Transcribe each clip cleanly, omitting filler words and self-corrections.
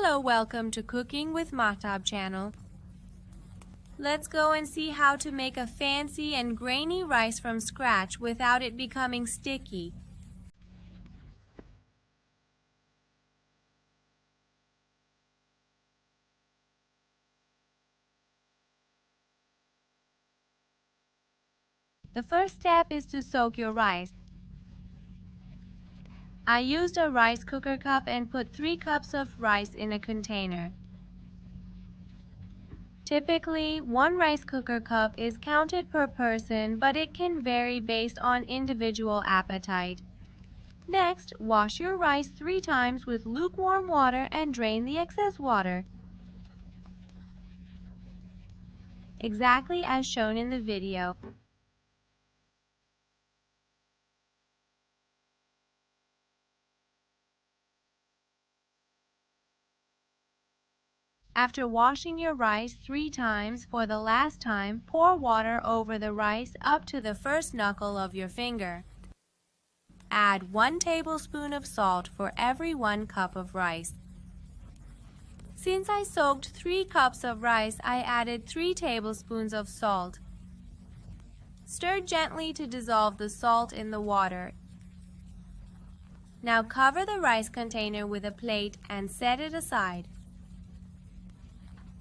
Hello, welcome to Cooking with Mahtab channel. Let's go and see how to make a fancy and grainy rice from scratch without it becoming sticky. The first step is to soak your rice. I used a rice cooker cup and put 3 cups of rice in a container. Typically, 1 rice cooker cup is counted per person, but it can vary based on individual appetite. Next, wash your rice 3 times with lukewarm water and drain the excess water. Exactly as shown in the video. After washing your rice 3 times for the last time, pour water over the rice up to the first knuckle of your finger. Add 1 tablespoon of salt for every 1 cup of rice. Since I soaked 3 cups of rice, I added 3 tablespoons of salt. Stir gently to dissolve the salt in the water. Now cover the rice container with a plate and set it aside.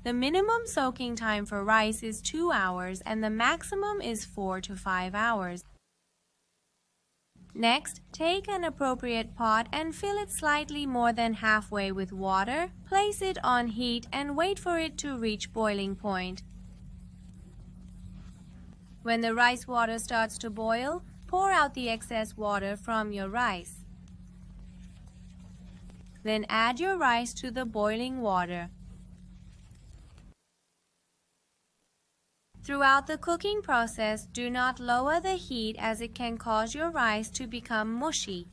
The minimum soaking time for rice is 2 hours and the maximum is 4 to 5 hours. Next, take an appropriate pot and fill it slightly more than halfway with water, place it on heat and wait for it to reach boiling point. When the rice water starts to boil, pour out the excess water from your rice. Then add your rice to the boiling water. Throughout the cooking process, do not lower the heat as it can cause your rice to become mushy.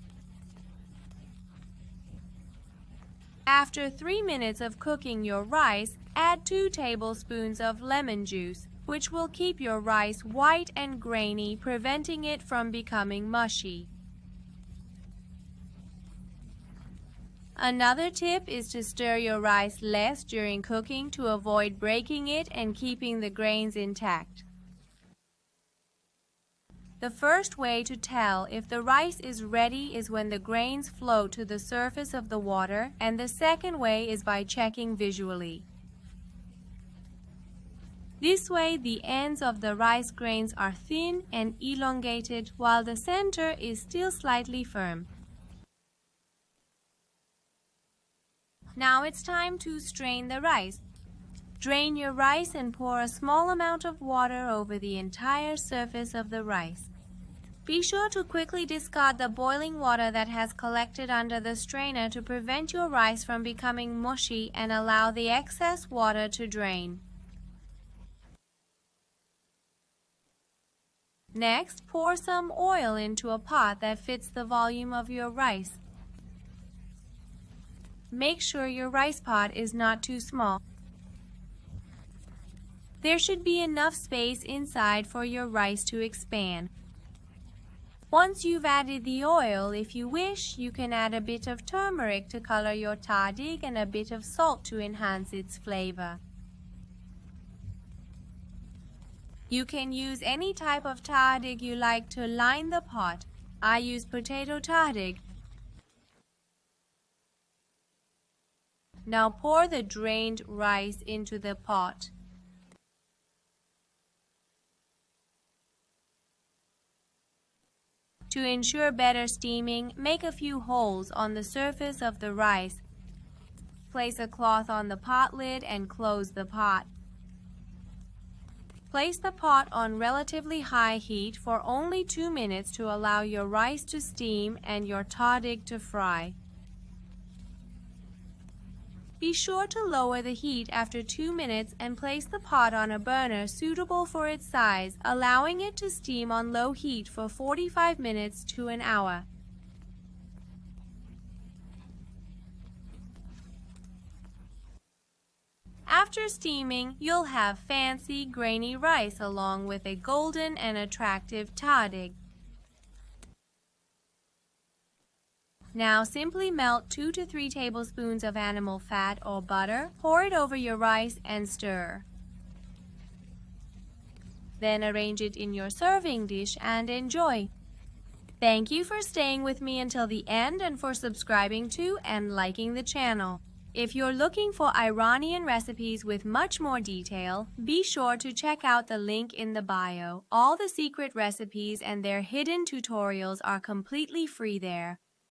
After 3 minutes of cooking your rice, add 2 tablespoons of lemon juice, which will keep your rice white and grainy, preventing it from becoming mushy. Another tip is to stir your rice less during cooking to avoid breaking it and keeping the grains intact. The first way to tell if the rice is ready is when the grains float to the surface of the water, and the second way is by checking visually. This way, the ends of the rice grains are thin and elongated, while the center is still slightly firm. Now it's time to strain the rice. Drain your rice and pour a small amount of water over the entire surface of the rice. Be sure to quickly discard the boiling water that has collected under the strainer to prevent your rice from becoming mushy and allow the excess water to drain. Next, pour some oil into a pot that fits the volume of your rice. Make sure your rice pot is not too small. There should be enough space inside for your rice to expand. Once you've added the oil, if you wish, you can add a bit of turmeric to color your tahdig and a bit of salt to enhance its flavor. You can use any type of tahdig you like to line the pot. I use potato tahdig. Now pour the drained rice into the pot. To ensure better steaming, make a few holes on the surface of the rice. Place a cloth on the pot lid and close the pot. Place the pot on relatively high heat for only 2 minutes to allow your rice to steam and your tahdig to fry. Be sure to lower the heat after 2 minutes and place the pot on a burner suitable for its size, allowing it to steam on low heat for 45 minutes to an hour. After steaming, you'll have fancy, grainy rice along with a golden and attractive tahdig. Now simply melt 2 to 3 tablespoons of animal fat or butter, pour it over your rice and stir. Then arrange it in your serving dish and enjoy. Thank you for staying with me until the end and for subscribing to and liking the channel. If you're looking for Iranian recipes with much more detail, be sure to check out the link in the bio. All the secret recipes and their hidden tutorials are completely free there.